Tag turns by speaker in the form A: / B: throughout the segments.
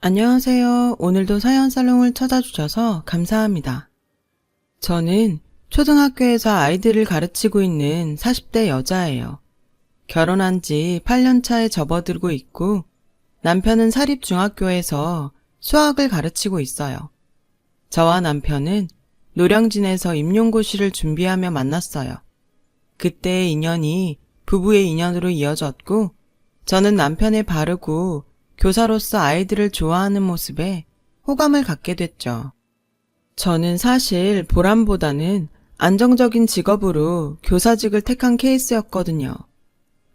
A: 안녕하세요. 오늘도 사연살롱을 찾아주셔서 감사합니다. 저는 초등학교에서 아이들을 가르치고 있는 40대 여자예요. 결혼한 지 8년 차에 접어들고 있고 남편은 사립중학교에서 수학을 가르치고 있어요. 저와 남편은 노량진에서 임용고시를 준비하며 만났어요. 그때의 인연이 부부의 인연으로 이어졌고 저는 남편의 바르고 교사로서 아이들을 좋아하는 모습에 호감을 갖게 됐죠. 저는 사실 보람보다는 안정적인 직업으로 교사직을 택한 케이스였거든요.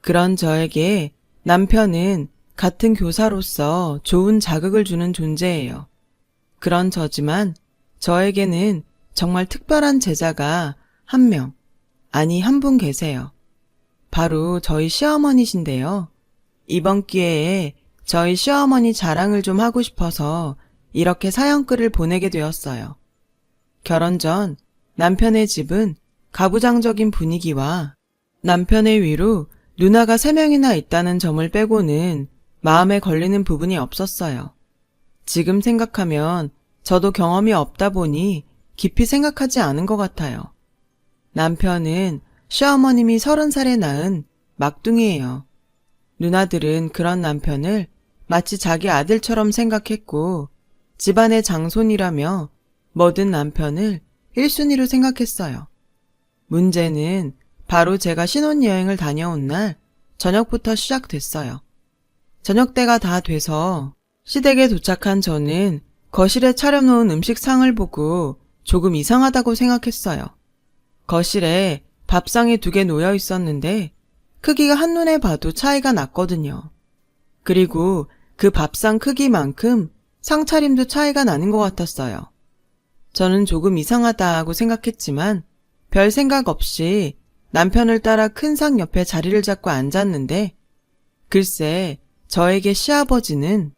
A: 그런 저에게 남편은 같은 교사로서 좋은 자극을 주는 존재예요. 그런 저지만 저에게는 정말 특별한 제자가 한 명, 아니 한 분 계세요. 바로 저희 시어머니신데요. 이번 기회에 저희 시어머니 자랑을 좀 하고 싶어서 이렇게 사연글을 보내게 되었어요. 결혼 전 남편의 집은 가부장적인 분위기와 남편의 위로 누나가 3명이나 있다는 점을 빼고는 마음에 걸리는 부분이 없었어요. 지금 생각하면 저도 경험이 없다 보니 깊이 생각하지 않은 것 같아요. 남편은 시어머님이 30살에 낳은 막둥이에요. 누나들은 그런 남편을 마치 자기 아들처럼 생각했고 집안의 장손이라며 뭐든 남편을 1순위로 생각했어요. 문제는 바로 제가 신혼여행을 다녀온 날 저녁부터 시작됐어요. 저녁때가 다 돼서 시댁에 도착한 저는 거실에 차려놓은 음식상을 보고 조금 이상하다고 생각했어요. 거실에 밥상이 2개 놓여 있었는데 크기가 한눈에 봐도 차이가 났거든요. 그리고 그 밥상 크기만큼 상차림도 차이가 나는 것 같았어요. 저는 조금 이상하다고 생각했지만 별 생각 없이 남편을 따라 큰 상 옆에 자리를 잡고 앉았는데 글쎄 저에게 시아버지는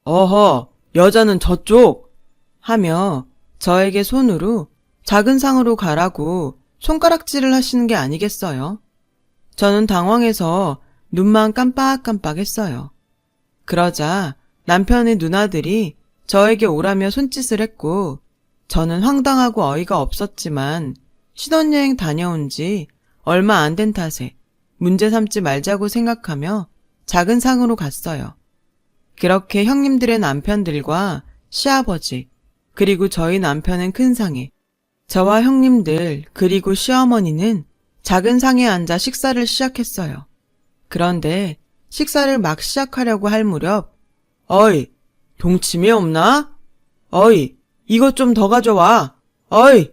A: 어허, 여자는 저쪽! 하며 저에게 손으로 작은 상으로 가라고 손가락질을 하시는 게 아니겠어요? 저는 당황해서 눈만 깜빡깜빡했어요. 그러자 남편의 누나들이 저에게 오라며 손짓을 했고 저는 황당하고 어이가 없었지만 신혼여행 다녀온 지 얼마 안 된 탓에 문제 삼지 말자고 생각하며 작은 상으로 갔어요. 그렇게 형님들의 남편들과 시아버지 그리고 저희 남편은 큰 상에 저와 형님들 그리고 시어머니는 작은 상에 앉아 식사를 시작했어요. 그런데 식사를 막 시작하려고 할 무렵 어이, 동치미 없나? 어이, 이것 좀 더 가져와. 어이!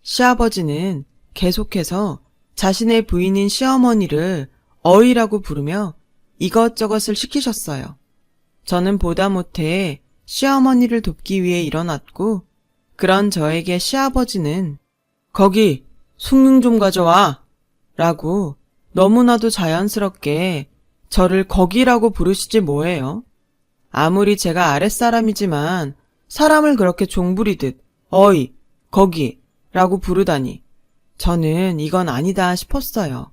A: 시아버지는 계속해서 자신의 부인인 시어머니를 어이라고 부르며 이것저것을 시키셨어요. 저는 보다 못해 시어머니를 돕기 위해 일어났고 그런 저에게 시아버지는 거기 숭늉 좀 가져와 라고 너무나도 자연스럽게 저를 거기라고 부르시지 뭐예요. 아무리 제가 아랫사람이지만 사람을 그렇게 종부리듯 어이, 거기 라고 부르다니 저는 이건 아니다 싶었어요.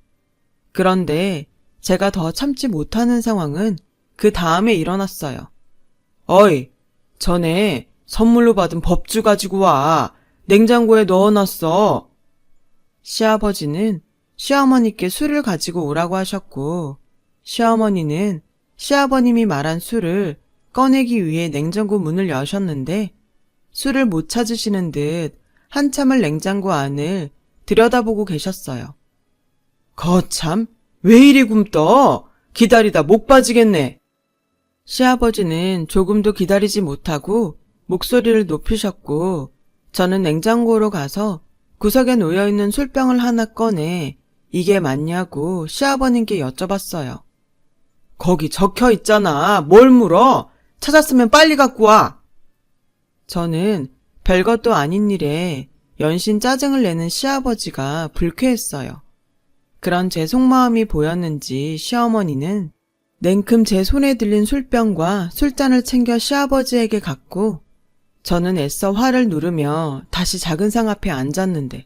A: 그런데 제가 더 참지 못하는 상황은 그 다음에 일어났어요. 어이, 전에 선물로 받은 법주 가지고 와. 냉장고에 넣어놨어. 시아버지는 시어머니께 술을 가지고 오라고 하셨고 시어머니는 시아버님이 말한 술을 꺼내기 위해 냉장고 문을 여셨는데 술을 못 찾으시는 듯 한참을 냉장고 안을 들여다보고 계셨어요. 거참, 왜 이리 굼떠? 기다리다 목 빠지겠네. 시아버지는 조금도 기다리지 못하고 목소리를 높이셨고 저는 냉장고로 가서 구석에 놓여있는 술병을 하나 꺼내 이게 맞냐고 시아버님께 여쭤봤어요. 거기 적혀 있잖아. 뭘 물어? 찾았으면 빨리 갖고 와. 저는 별것도 아닌 일에 연신 짜증을 내는 시아버지가 불쾌했어요. 그런 제 속마음이 보였는지 시어머니는 냉큼 제 손에 들린 술병과 술잔을 챙겨 시아버지에게 갖고 저는 애써 화를 누르며 다시 작은 상 앞에 앉았는데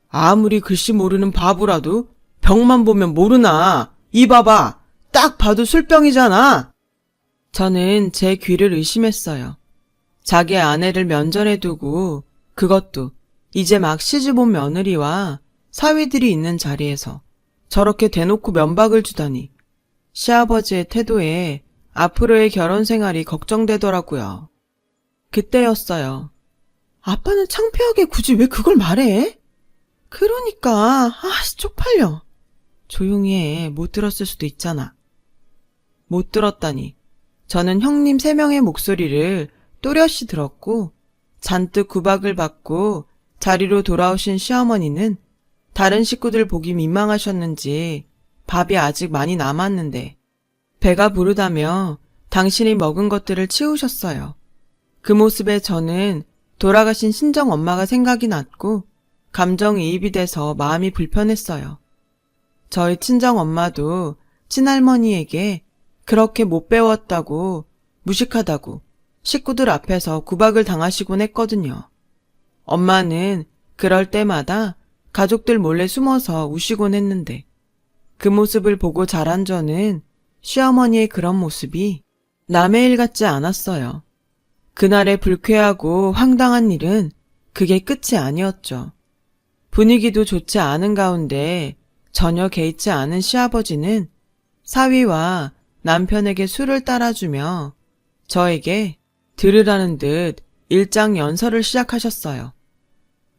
A: 아무리 글씨 모르는 바보라도 병만 보면 모르나. 이 봐봐. 딱 봐도 술병이잖아. 저는 제 귀를 의심했어요. 자기 아내를 면전에 두고 그것도 이제 막 시집온 며느리와 사위들이 있는 자리에서 저렇게 대놓고 면박을 주다니 시아버지의 태도에 앞으로의 결혼 생활이 걱정되더라고요. 그때였어요. 아빠는 창피하게 굳이 왜 그걸 말해? 그러니까 쪽팔려. 조용히 해. 못 들었을 수도 있잖아. 못 들었다니. 저는 형님 3명의 목소리를 또렷이 들었고 잔뜩 구박을 받고 자리로 돌아오신 시어머니는 다른 식구들 보기 민망하셨는지 밥이 아직 많이 남았는데 배가 부르다며 당신이 먹은 것들을 치우셨어요. 그 모습에 저는 돌아가신 친정 엄마가 생각이 났고 감정이입이 돼서 마음이 불편했어요. 저희 친정 엄마도 친할머니에게 그렇게 못 배웠다고 무식하다고 식구들 앞에서 구박을 당하시곤 했거든요. 엄마는 그럴 때마다 가족들 몰래 숨어서 우시곤 했는데 그 모습을 보고 자란 저는 시어머니의 그런 모습이 남의 일 같지 않았어요. 그날의 불쾌하고 황당한 일은 그게 끝이 아니었죠. 분위기도 좋지 않은 가운데 전혀 개의치 않은 시아버지는 사위와 남편에게 술을 따라주며 저에게 들으라는 듯 일장연설을 시작하셨어요.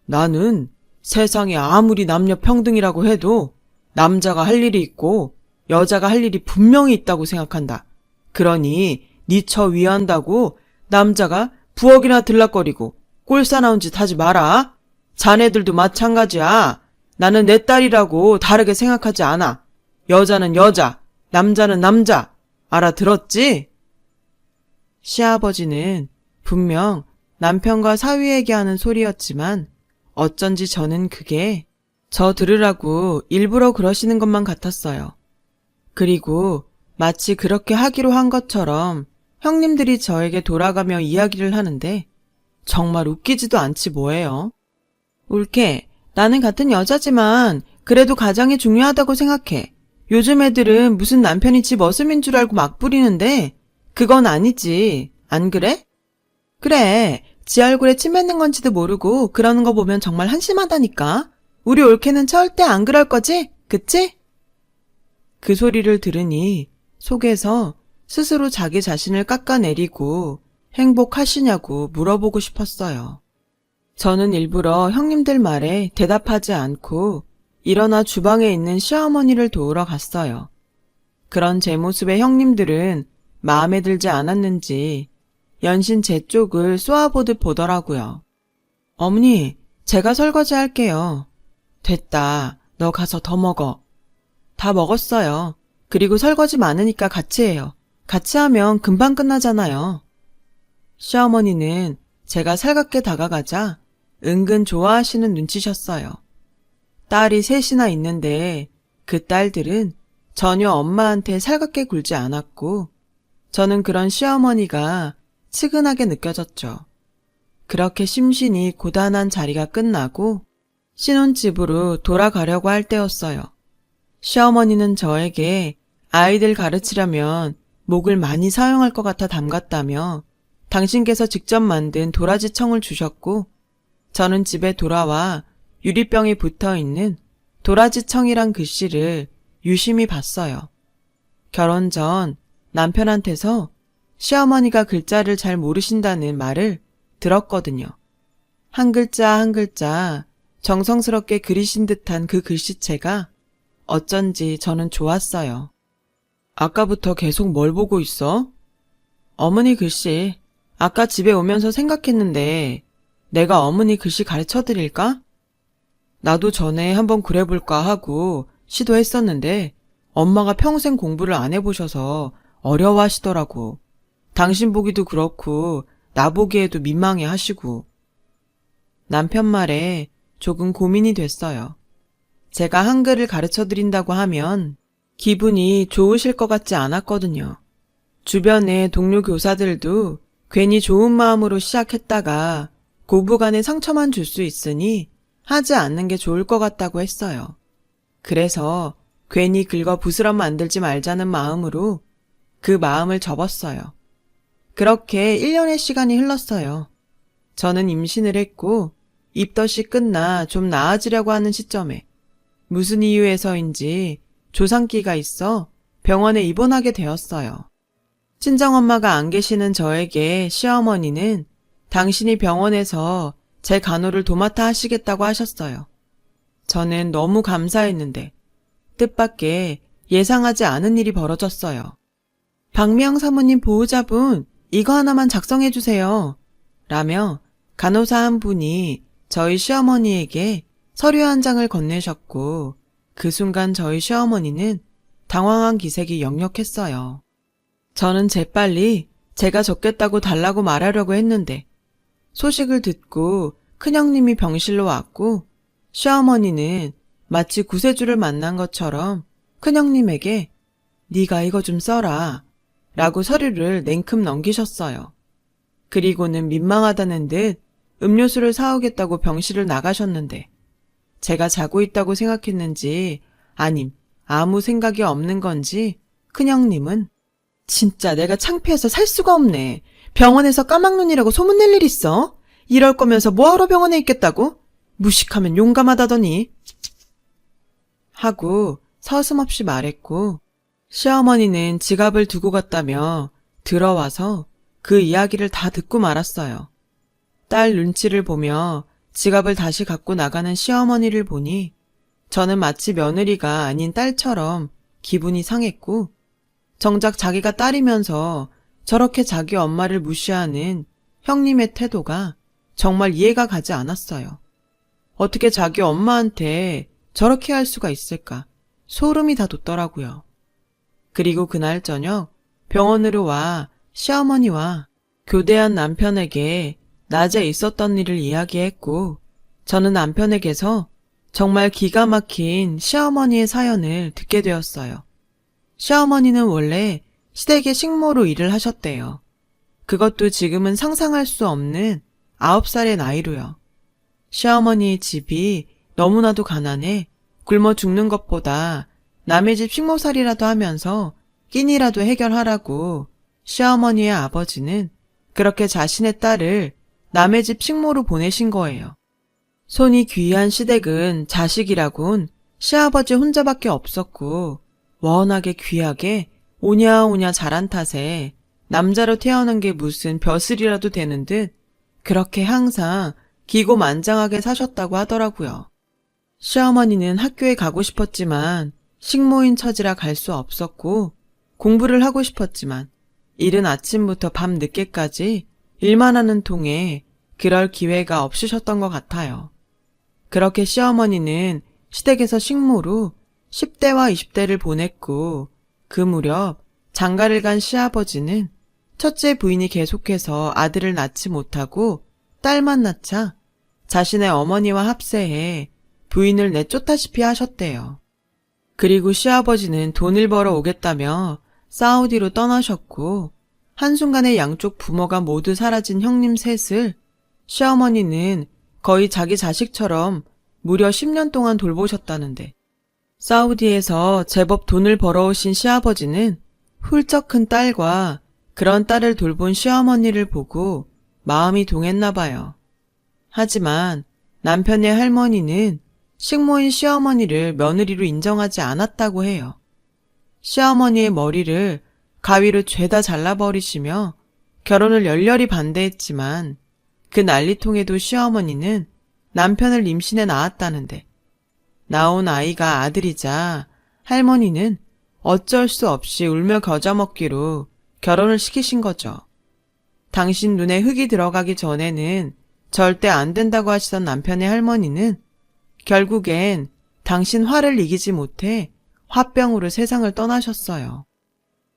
A: 나는 세상에 아무리 남녀 평등이라고 해도 남자가 할 일이 있고 여자가 할 일이 분명히 있다고 생각한다. 그러니 네 처 위한다고 남자가 부엌이나 들락거리고 꼴사나운 짓 하지 마라. 자네들도 마찬가지야. 나는 내 딸이라고 다르게 생각하지 않아. 여자는 여자, 남자는 남자. 알아들었지? 시아버지는 분명 남편과 사위에게 하는 소리였지만 어쩐지 저는 그게 저 들으라고 일부러 그러시는 것만 같았어요. 그리고 마치 그렇게 하기로 한 것처럼 형님들이 저에게 돌아가며 이야기를 하는데 정말 웃기지도 않지 뭐예요. 울케, 나는 같은 여자지만 그래도 가장이 중요하다고 생각해. 요즘 애들은 무슨 남편이 지 머슴인 줄 알고 막 부리는데 그건 아니지. 안 그래? 그래. 지 얼굴에 침 뱉는 건지도 모르고 그러는 거 보면 정말 한심하다니까. 우리 올케는 절대 안 그럴 거지? 그치? 그 소리를 들으니 속에서 스스로 자기 자신을 깎아내리고 행복하시냐고 물어보고 싶었어요. 저는 일부러 형님들 말에 대답하지 않고 일어나 주방에 있는 시어머니를 도우러 갔어요. 그런 제 모습에 형님들은 마음에 들지 않았는지 연신 제 쪽을 쏘아보듯 보더라고요. 어머니, 제가 설거지 할게요. 됐다. 너 가서 더 먹어. 다 먹었어요. 그리고 설거지 많으니까 같이 해요. 같이 하면 금방 끝나잖아요. 시어머니는 제가 살갑게 다가가자 은근 좋아하시는 눈치셨어요. 딸이 3이나 있는데 그 딸들은 전혀 엄마한테 살갑게 굴지 않았고 저는 그런 시어머니가 측은하게 느껴졌죠. 그렇게 심신이 고단한 자리가 끝나고 신혼집으로 돌아가려고 할 때였어요. 시어머니는 저에게 아이들 가르치려면 목을 많이 사용할 것 같아 담갔다며 당신께서 직접 만든 도라지청을 주셨고 저는 집에 돌아와 유리병에 붙어있는 도라지청이란 글씨를 유심히 봤어요. 결혼 전 남편한테서 시어머니가 글자를 잘 모르신다는 말을 들었거든요. 한 글자 한 글자 정성스럽게 그리신 듯한 그 글씨체가 어쩐지 저는 좋았어요. 아까부터 계속 뭘 보고 있어? 어머니 글씨. 아까 집에 오면서 생각했는데 내가 어머니 글씨 가르쳐 드릴까? 나도 전에 한번 그래볼까 하고 시도했었는데 엄마가 평생 공부를 안 해보셔서 어려워하시더라고. 당신 보기도 그렇고 나 보기에도 민망해 하시고. 남편 말에 조금 고민이 됐어요. 제가 한글을 가르쳐 드린다고 하면 기분이 좋으실 것 같지 않았거든요. 주변의 동료 교사들도 괜히 좋은 마음으로 시작했다가 고부간에 상처만 줄 수 있으니 하지 않는 게 좋을 것 같다고 했어요. 그래서 괜히 긁어 부스럼 만들지 말자는 마음으로 그 마음을 접었어요. 그렇게 1년의 시간이 흘렀어요. 저는 임신을 했고 입덧이 끝나 좀 나아지려고 하는 시점에 무슨 이유에서인지 조상기가 있어 병원에 입원하게 되었어요. 친정엄마가 안 계시는 저에게 시어머니는 당신이 병원에서 제 간호를 도맡아 하시겠다고 하셨어요. 저는 너무 감사했는데 뜻밖의 예상하지 않은 일이 벌어졌어요. 박미영 사모님 보호자분, 이거 하나만 작성해 주세요. 라며 간호사 한 분이 저희 시어머니에게 서류 한 장을 건네셨고 그 순간 저희 시어머니는 당황한 기색이 역력했어요. 저는 재빨리 제가 적겠다고 달라고 말하려고 했는데 소식을 듣고 큰형님이 병실로 왔고 시어머니는 마치 구세주를 만난 것처럼 큰형님에게 네가 이거 좀 써라 라고 서류를 냉큼 넘기셨어요. 그리고는 민망하다는 듯 음료수를 사오겠다고 병실을 나가셨는데 제가 자고 있다고 생각했는지 아님 아무 생각이 없는 건지 큰형님은 진짜 내가 창피해서 살 수가 없네. 병원에서 까막눈이라고 소문낼 일 있어? 이럴 거면서 뭐하러 병원에 있겠다고? 무식하면 용감하다더니 하고 서슴없이 말했고 시어머니는 지갑을 두고 갔다며 들어와서 그 이야기를 다 듣고 말았어요. 딸 눈치를 보며 지갑을 다시 갖고 나가는 시어머니를 보니 저는 마치 며느리가 아닌 딸처럼 기분이 상했고 정작 자기가 딸이면서 저렇게 자기 엄마를 무시하는 형님의 태도가 정말 이해가 가지 않았어요. 어떻게 자기 엄마한테 저렇게 할 수가 있을까? 소름이 다 돋더라고요. 그리고 그날 저녁 병원으로 와 시어머니와 교대한 남편에게 낮에 있었던 일을 이야기했고 저는 남편에게서 정말 기가 막힌 시어머니의 사연을 듣게 되었어요. 시어머니는 원래 시댁의 식모로 일을 하셨대요. 그것도 지금은 상상할 수 없는 9살의 나이로요. 시어머니의 집이 너무나도 가난해 굶어 죽는 것보다 남의 집 식모살이라도 하면서 끼니라도 해결하라고 시어머니의 아버지는 그렇게 자신의 딸을 남의 집 식모로 보내신 거예요. 손이 귀한 시댁은 자식이라곤 시아버지 혼자밖에 없었고 워낙에 귀하게 오냐오냐 자란 탓에 남자로 태어난 게 무슨 벼슬이라도 되는 듯 그렇게 항상 기고만장하게 사셨다고 하더라고요. 시어머니는 학교에 가고 싶었지만 식모인 처지라 갈 수 없었고 공부를 하고 싶었지만 이른 아침부터 밤 늦게까지 일만 하는 통에 그럴 기회가 없으셨던 것 같아요. 그렇게 시어머니는 시댁에서 식모로 10대와 20대를 보냈고 그 무렵 장가를 간 시아버지는 첫째 부인이 계속해서 아들을 낳지 못하고 딸만 낳자 자신의 어머니와 합세해 부인을 내쫓다시피 하셨대요. 그리고 시아버지는 돈을 벌어 오겠다며 사우디로 떠나셨고 한순간에 양쪽 부모가 모두 사라진 형님 셋을 시어머니는 거의 자기 자식처럼 무려 10년 동안 돌보셨다는데 사우디에서 제법 돈을 벌어오신 시아버지는 훌쩍 큰 딸과 그런 딸을 돌본 시어머니를 보고 마음이 동했나 봐요. 하지만 남편의 할머니는 식모인 시어머니를 며느리로 인정하지 않았다고 해요. 시어머니의 머리를 가위로 죄다 잘라버리시며 결혼을 열렬히 반대했지만 그 난리통에도 시어머니는 남편을 임신해 낳았다는데 나온 아이가 아들이자 할머니는 어쩔 수 없이 울며 겨자 먹기로 결혼을 시키신 거죠. 당신 눈에 흙이 들어가기 전에는 절대 안 된다고 하시던 남편의 할머니는 결국엔 당신 화를 이기지 못해 화병으로 세상을 떠나셨어요.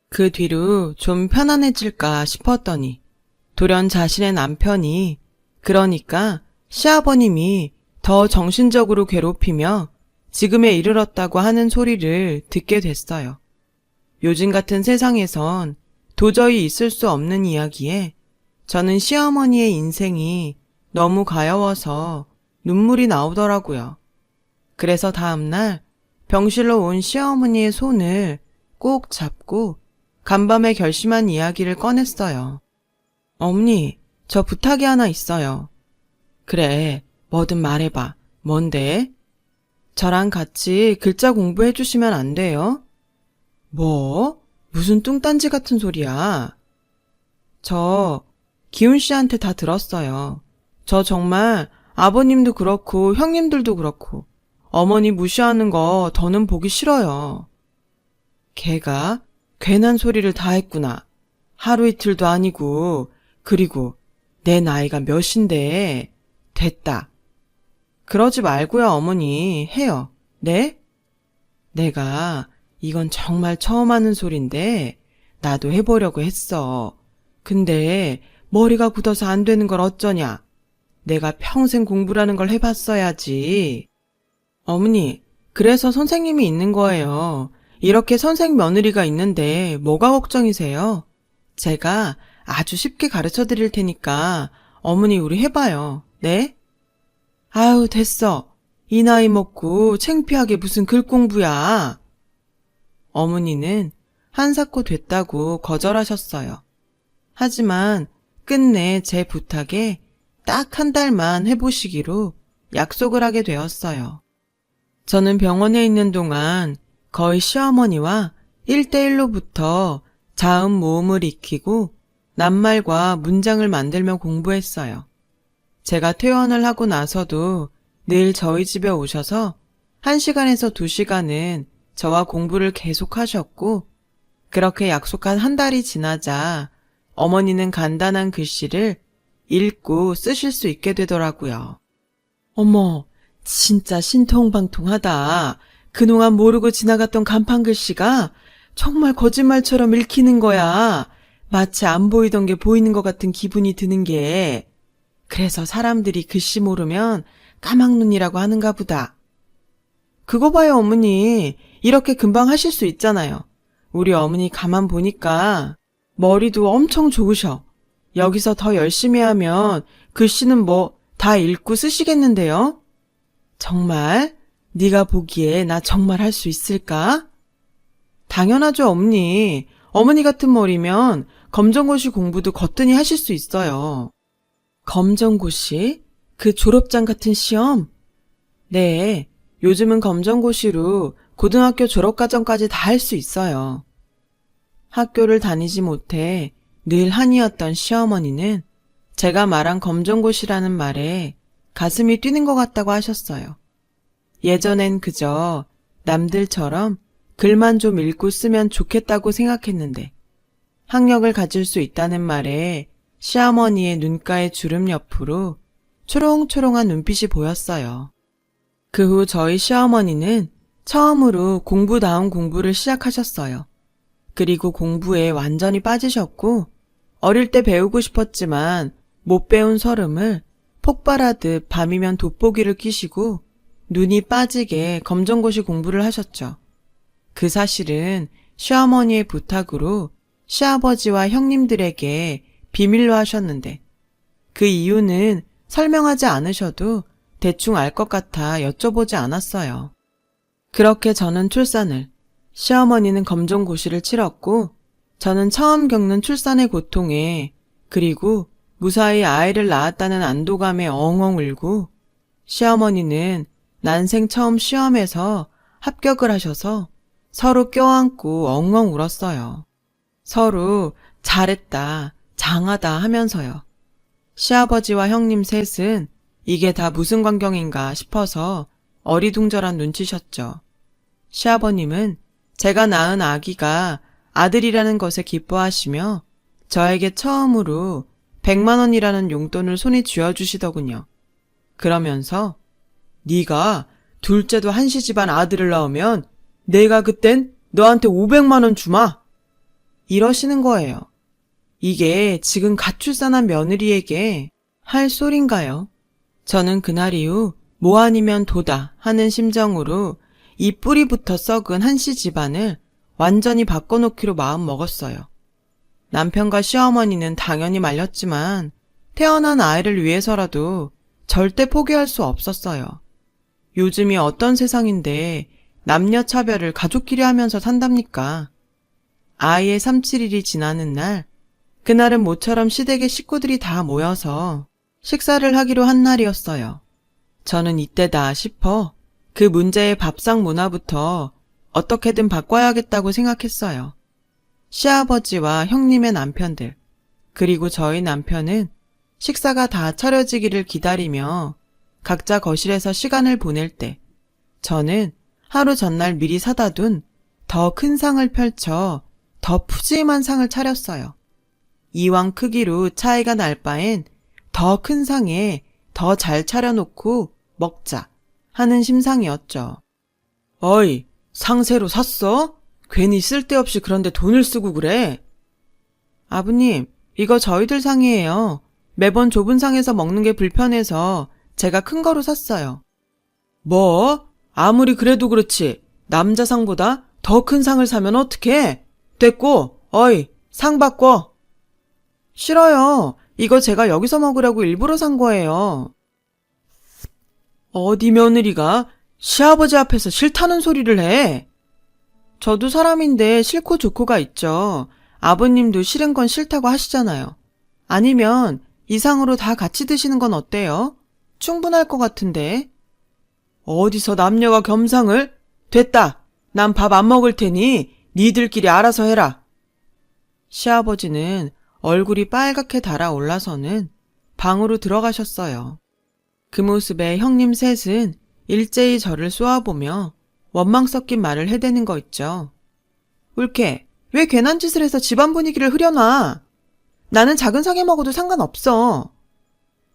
A: 그 뒤로 좀 편안해질까 싶었더니 돌연 자신의 남편이 그러니까 시아버님이 더 정신적으로 괴롭히며 지금에 이르렀다고 하는 소리를 듣게 됐어요. 요즘 같은 세상에선 도저히 있을 수 없는 이야기에 저는 시어머니의 인생이 너무 가여워서 눈물이 나오더라고요. 그래서 다음날 병실로 온 시어머니의 손을 꼭 잡고 간밤에 결심한 이야기를 꺼냈어요. 어머니, 저 부탁이 하나 있어요. 그래, 뭐든 말해봐. 뭔데? 저랑 같이 글자 공부해 주시면 안 돼요? 뭐? 무슨 뚱딴지 같은 소리야? 저 기훈 씨한테 다 들었어요. 저 정말 아버님도 그렇고 형님들도 그렇고 어머니 무시하는 거 더는 보기 싫어요. 걔가 괜한 소리를 다 했구나. 하루 이틀도 아니고 그리고 내 나이가 몇인데 됐다. 그러지 말고요, 어머니. 해요. 네? 내가 이건 정말 처음 하는 소린데 나도 해보려고 했어. 근데 머리가 굳어서 안 되는 걸 어쩌냐. 내가 평생 공부라는 걸 해봤어야지. 어머니, 그래서 선생님이 있는 거예요. 이렇게 선생 며느리가 있는데 뭐가 걱정이세요? 제가 아주 쉽게 가르쳐 드릴 테니까 어머니 우리 해봐요. 네? 아유, 됐어. 이 나이 먹고 창피하게 무슨 글 공부야. 어머니는 한사코 됐다고 거절하셨어요. 하지만 끝내 제 부탁에 딱 한 달만 해보시기로 약속을 하게 되었어요. 저는 병원에 있는 동안 거의 시어머니와 1대1로부터 자음 모음을 익히고 낱말과 문장을 만들며 공부했어요. 제가 퇴원을 하고 나서도 늘 저희 집에 오셔서 1시간에서 2시간은 저와 공부를 계속하셨고 그렇게 약속한 한 달이 지나자 어머니는 간단한 글씨를 읽고 쓰실 수 있게 되더라고요. 어머, 진짜 신통방통하다. 그동안 모르고 지나갔던 간판 글씨가 정말 거짓말처럼 읽히는 거야. 마치 안 보이던 게 보이는 것 같은 기분이 드는 게. 그래서 사람들이 글씨 모르면 까막눈이라고 하는가 보다. 그거 봐요, 어머니. 이렇게 금방 하실 수 있잖아요. 우리 어머니 가만 보니까 머리도 엄청 좋으셔. 여기서 더 열심히 하면 글씨는 뭐 다 읽고 쓰시겠는데요? 정말? 네가 보기에 나 정말 할 수 있을까? 당연하죠, 어머니. 어머니 같은 머리면 검정고시 공부도 거뜬히 하실 수 있어요. 검정고시? 그 졸업장 같은 시험? 네, 요즘은 검정고시로 고등학교 졸업과정까지 다 할 수 있어요. 학교를 다니지 못해 늘 한이었던 시어머니는 제가 말한 검정고시라는 말에 가슴이 뛰는 것 같다고 하셨어요. 예전엔 그저 남들처럼 글만 좀 읽고 쓰면 좋겠다고 생각했는데 학력을 가질 수 있다는 말에 시어머니의 눈가의 주름 옆으로 초롱초롱한 눈빛이 보였어요. 그 후 저희 시어머니는 처음으로 공부다운 공부를 시작하셨어요. 그리고 공부에 완전히 빠지셨고 어릴 때 배우고 싶었지만 못 배운 서름을 폭발하듯 밤이면 돋보기를 끼시고 눈이 빠지게 검정고시 공부를 하셨죠. 그 사실은 시어머니의 부탁으로 시아버지와 형님들에게 비밀로 하셨는데 그 이유는 설명하지 않으셔도 대충 알 것 같아 여쭤보지 않았어요. 그렇게 저는 출산을, 시어머니는 검정고시를 치렀고 저는 처음 겪는 출산의 고통에 그리고 무사히 아이를 낳았다는 안도감에 엉엉 울고 시어머니는 난생 처음 시험에서 합격을 하셔서 서로 껴안고 엉엉 울었어요. 서로 잘했다, 장하다 하면서요. 시아버지와 형님 셋은 이게 다 무슨 광경인가 싶어서 어리둥절한 눈치셨죠. 시아버님은 제가 낳은 아기가 아들이라는 것에 기뻐하시며 저에게 처음으로 100만 원이라는 용돈을 손에 쥐어주시더군요. 그러면서 네가 둘째도 한시 집안 아들을 낳으면 내가 그땐 너한테 500만 원 주마. 이러시는 거예요. 이게 지금 갓 출산한 며느리에게 할 소린가요? 저는 그날 이후 뭐 아니면 도다 하는 심정으로 이 뿌리부터 썩은 한씨 집안을 완전히 바꿔놓기로 마음 먹었어요. 남편과 시어머니는 당연히 말렸지만 태어난 아이를 위해서라도 절대 포기할 수 없었어요. 요즘이 어떤 세상인데 남녀 차별을 가족끼리 하면서 산답니까? 아이의 3, 7일이 지나는 날 그날은 모처럼 시댁의 식구들이 다 모여서 식사를 하기로 한 날이었어요. 저는 이때다 싶어 그 문제의 밥상 문화부터 어떻게든 바꿔야겠다고 생각했어요. 시아버지와 형님의 남편들, 그리고 저희 남편은 식사가 다 차려지기를 기다리며 각자 거실에서 시간을 보낼 때 저는 하루 전날 미리 사다 둔 더 큰 상을 펼쳐 더 푸짐한 상을 차렸어요. 이왕 크기로 차이가 날 바엔 더 큰 상에 더 잘 차려놓고 먹자 하는 심상이었죠. 어이, 상 새로 샀어? 괜히 쓸데없이 그런데 돈을 쓰고 그래? 아버님, 이거 저희들 상이에요. 매번 좁은 상에서 먹는 게 불편해서 제가 큰 거로 샀어요. 뭐? 아무리 그래도 그렇지. 남자 상보다 더 큰 상을 사면 어떡해? 됐고, 어이, 상 바꿔. 싫어요. 이거 제가 여기서 먹으라고 일부러 산 거예요. 어디 며느리가 시아버지 앞에서 싫다는 소리를 해? 저도 사람인데 싫고 좋고가 있죠. 아버님도 싫은 건 싫다고 하시잖아요. 아니면 이상으로 다 같이 드시는 건 어때요? 충분할 것 같은데. 어디서 남녀가 겸상을? 됐다. 난 밥 안 먹을 테니 니들끼리 알아서 해라. 시아버지는 얼굴이 빨갛게 달아올라서는 방으로 들어가셨어요. 그 모습에 형님 셋은 일제히 저를 쏘아보며 원망 섞인 말을 해대는 거 있죠. 울케, 왜 괜한 짓을 해서 집안 분위기를 흐려놔? 나는 작은 상에 먹어도 상관없어.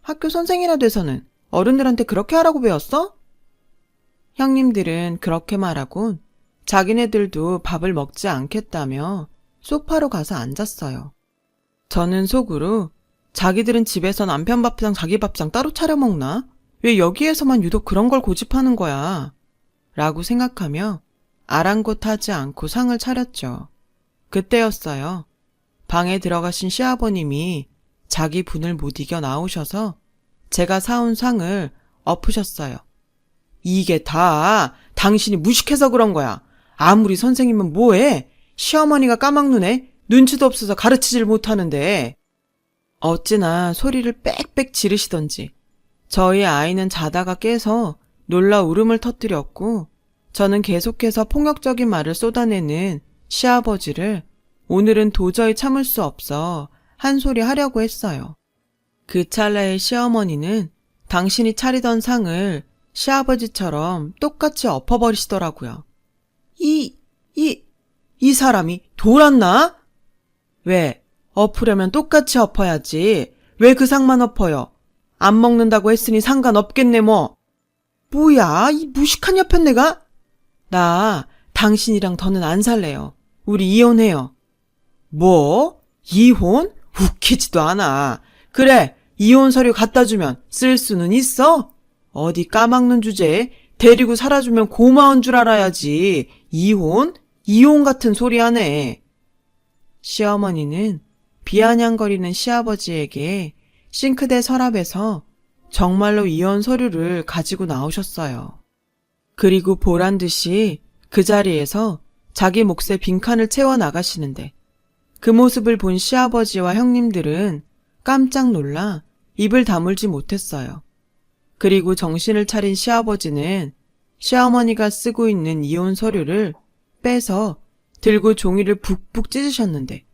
A: 학교 선생이라 돼서는 어른들한테 그렇게 하라고 배웠어? 형님들은 그렇게 말하곤 자기네들도 밥을 먹지 않겠다며 소파로 가서 앉았어요. 저는 속으로 자기들은 집에서 남편 밥상 자기 밥상 따로 차려 먹나? 왜 여기에서만 유독 그런 걸 고집하는 거야? 라고 생각하며 아랑곳하지 않고 상을 차렸죠. 그때였어요. 방에 들어가신 시아버님이 자기 분을 못 이겨 나오셔서 제가 사온 상을 엎으셨어요. 이게 다 당신이 무식해서 그런 거야. 아무리 선생님은 뭐해? 시어머니가 까막눈에 눈치도 없어서 가르치질 못하는데. 어찌나 소리를 빽빽 지르시던지 저희 아이는 자다가 깨서 놀라 울음을 터뜨렸고 저는 계속해서 폭력적인 말을 쏟아내는 시아버지를 오늘은 도저히 참을 수 없어 한 소리 하려고 했어요. 그 찰나의 시어머니는 당신이 차리던 상을 시아버지처럼 똑같이 엎어버리시더라고요. 이 사람이 돌았나? 왜? 엎으려면 똑같이 엎어야지. 왜 그 상만 엎어요? 안 먹는다고 했으니 상관없겠네 뭐. 뭐야, 이 무식한 여편네가? 나 당신이랑 더는 안 살래요. 우리 이혼해요. 뭐? 이혼? 웃기지도 않아. 그래, 이혼 서류 갖다 주면 쓸 수는 있어? 어디 까막눈 주제에 데리고 살아주면 고마운 줄 알아야지. 이혼? 이혼 같은 소리 하네. 시어머니는 비아냥거리는 시아버지에게 싱크대 서랍에서 정말로 이혼 서류를 가지고 나오셨어요. 그리고 보란 듯이 그 자리에서 자기 몫의 빈칸을 채워 나가시는데 그 모습을 본 시아버지와 형님들은 깜짝 놀라 입을 다물지 못했어요. 그리고 정신을 차린 시아버지는 시어머니가 쓰고 있는 이혼 서류를 빼서 들고 종이를 북북 찢으셨는데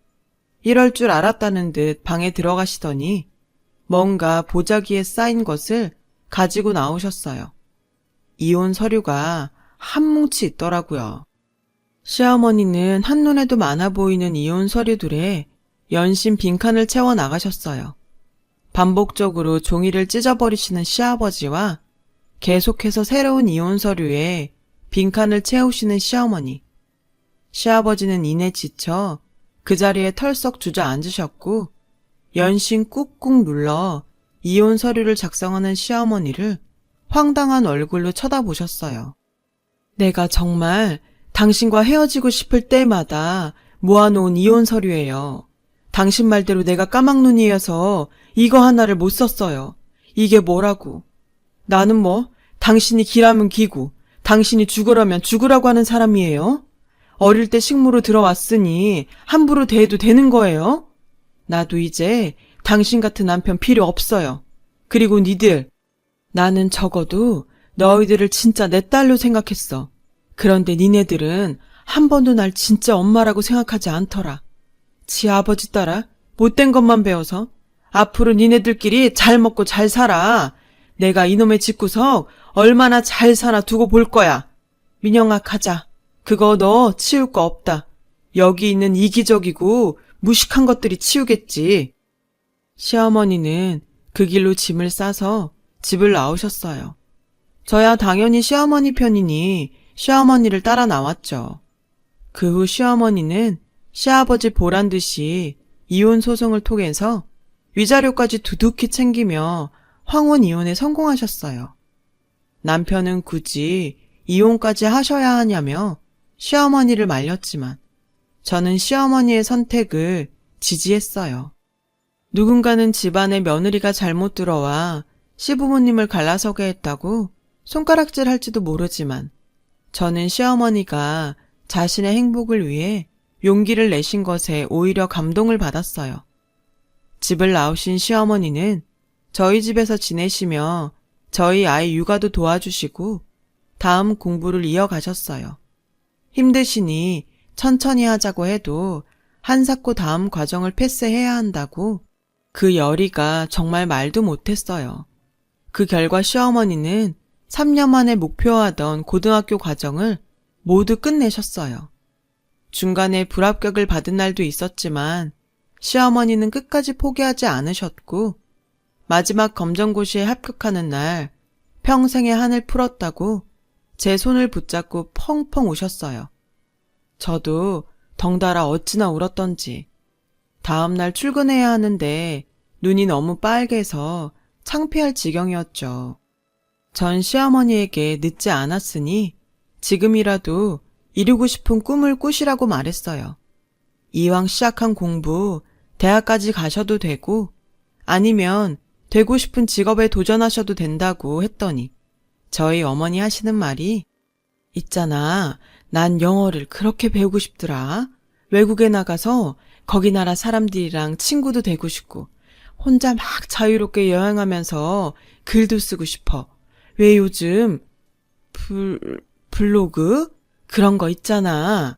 A: 이럴 줄 알았다는 듯 방에 들어가시더니 뭔가 보자기에 쌓인 것을 가지고 나오셨어요. 이혼 서류가 한 뭉치 있더라고요. 시어머니는 한눈에도 많아 보이는 이혼 서류들에 연신 빈칸을 채워 나가셨어요. 반복적으로 종이를 찢어버리시는 시아버지와 계속해서 새로운 이혼 서류에 빈칸을 채우시는 시어머니. 시아버지는 이내 지쳐 그 자리에 털썩 주저앉으셨고 연신 꾹꾹 눌러 이혼 서류를 작성하는 시어머니를 황당한 얼굴로 쳐다보셨어요. 내가 정말 당신과 헤어지고 싶을 때마다 모아놓은 이혼 서류예요. 당신 말대로 내가 까막눈이어서 이거 하나를 못 썼어요. 이게 뭐라고. 나는 뭐 당신이 기라면 기고 당신이 죽으라면 죽으라고 하는 사람이에요? 어릴 때 식모로 들어왔으니 함부로 대해도 되는 거예요? 나도 이제 당신 같은 남편 필요 없어요. 그리고 니들, 나는 적어도 너희들을 진짜 내 딸로 생각했어. 그런데 니네들은 한 번도 날 진짜 엄마라고 생각하지 않더라. 지 아버지 따라 못된 것만 배워서 앞으로 니네들끼리 잘 먹고 잘 살아. 내가 이놈의 집구석 얼마나 잘 사나 두고 볼 거야. 민영아, 가자. 그거 너 치울 거 없다. 여기 있는 이기적이고 무식한 것들이 치우겠지. 시어머니는 그 길로 짐을 싸서 집을 나오셨어요. 저야 당연히 시어머니 편이니 시어머니를 따라 나왔죠. 그 후 시어머니는 시아버지 보란 듯이 이혼 소송을 통해서 위자료까지 두둑히 챙기며 황혼 이혼에 성공하셨어요. 남편은 굳이 이혼까지 하셔야 하냐며 시어머니를 말렸지만 저는 시어머니의 선택을 지지했어요. 누군가는 집안에 며느리가 잘못 들어와 시부모님을 갈라서게 했다고 손가락질 할지도 모르지만 저는 시어머니가 자신의 행복을 위해 용기를 내신 것에 오히려 감동을 받았어요. 집을 나오신 시어머니는 저희 집에서 지내시며 저희 아이 육아도 도와주시고 다음 공부를 이어가셨어요. 힘드시니 천천히 하자고 해도 한사코 다음 과정을 패스해야 한다고 그 열의가 정말 말도 못했어요. 그 결과 시어머니는 3년 만에 목표하던 고등학교 과정을 모두 끝내셨어요. 중간에 불합격을 받은 날도 있었지만 시어머니는 끝까지 포기하지 않으셨고 마지막 검정고시에 합격하는 날 평생의 한을 풀었다고 제 손을 붙잡고 펑펑 우셨어요. 저도 덩달아 어찌나 울었던지 다음날 출근해야 하는데 눈이 너무 빨개서 창피할 지경이었죠. 전 시어머니에게 늦지 않았으니 지금이라도 이루고 싶은 꿈을 꾸시라고 말했어요. 이왕 시작한 공부 대학까지 가셔도 되고 아니면 되고 싶은 직업에 도전하셔도 된다고 했더니 저희 어머니 하시는 말이 있잖아, 난 영어를 그렇게 배우고 싶더라. 외국에 나가서 거기 나라 사람들이랑 친구도 되고 싶고 혼자 막 자유롭게 여행하면서 글도 쓰고 싶어. 왜 요즘 블로그? 그런 거 있잖아.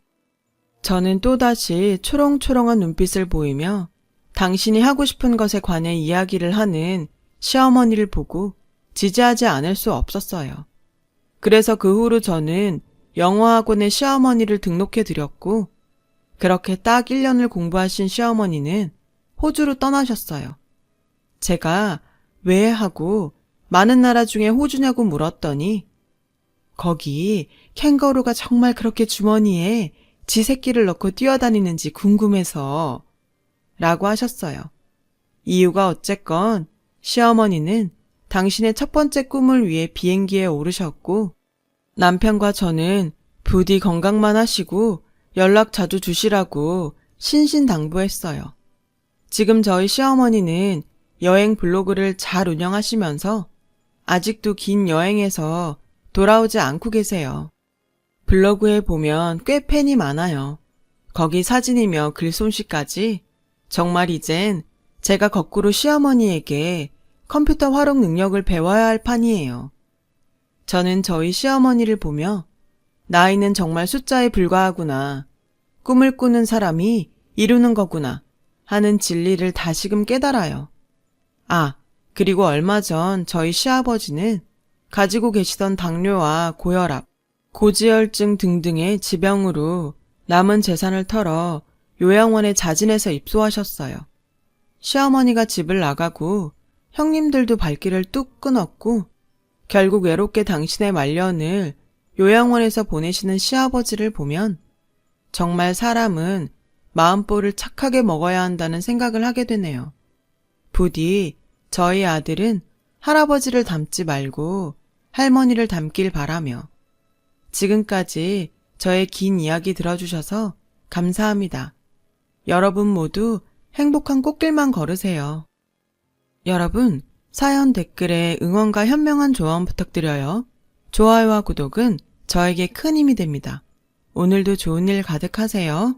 A: 저는 또다시 초롱초롱한 눈빛을 보이며 당신이 하고 싶은 것에 관해 이야기를 하는 시어머니를 보고 지지하지 않을 수 없었어요. 그래서 그 후로 저는 영어학원에 시어머니를 등록해 드렸고 그렇게 딱 1년을 공부하신 시어머니는 호주로 떠나셨어요. 제가 왜 하고 많은 나라 중에 호주냐고 물었더니 거기 캥거루가 정말 그렇게 주머니에 지 새끼를 넣고 뛰어다니는지 궁금해서 라고 하셨어요. 이유가 어쨌건 시어머니는 당신의 첫 번째 꿈을 위해 비행기에 오르셨고 남편과 저는 부디 건강만 하시고 연락 자주 주시라고 신신당부했어요. 지금 저희 시어머니는 여행 블로그를 잘 운영하시면서 아직도 긴 여행에서 돌아오지 않고 계세요. 블로그에 보면 꽤 팬이 많아요. 거기 사진이며 글솜씨까지 정말 이젠 제가 거꾸로 시어머니에게 컴퓨터 활용 능력을 배워야 할 판이에요. 저는 저희 시어머니를 보며 나이는 정말 숫자에 불과하구나. 꿈을 꾸는 사람이 이루는 거구나 하는 진리를 다시금 깨달아요. 아, 그리고 얼마 전 저희 시아버지는 가지고 계시던 당뇨와 고혈압, 고지혈증 등등의 지병으로 남은 재산을 털어 요양원에 자진해서 입소하셨어요. 시어머니가 집을 나가고 형님들도 발길을 뚝 끊었고 결국 외롭게 당신의 말년을 요양원에서 보내시는 시아버지를 보면 정말 사람은 마음보를 착하게 먹어야 한다는 생각을 하게 되네요. 부디 저희 아들은 할아버지를 닮지 말고 할머니를 닮길 바라며 지금까지 저의 긴 이야기 들어주셔서 감사합니다. 여러분 모두 행복한 꽃길만 걸으세요. 여러분, 사연 댓글에 응원과 현명한 조언 부탁드려요. 좋아요와 구독은 저에게 큰 힘이 됩니다. 오늘도 좋은 일 가득하세요.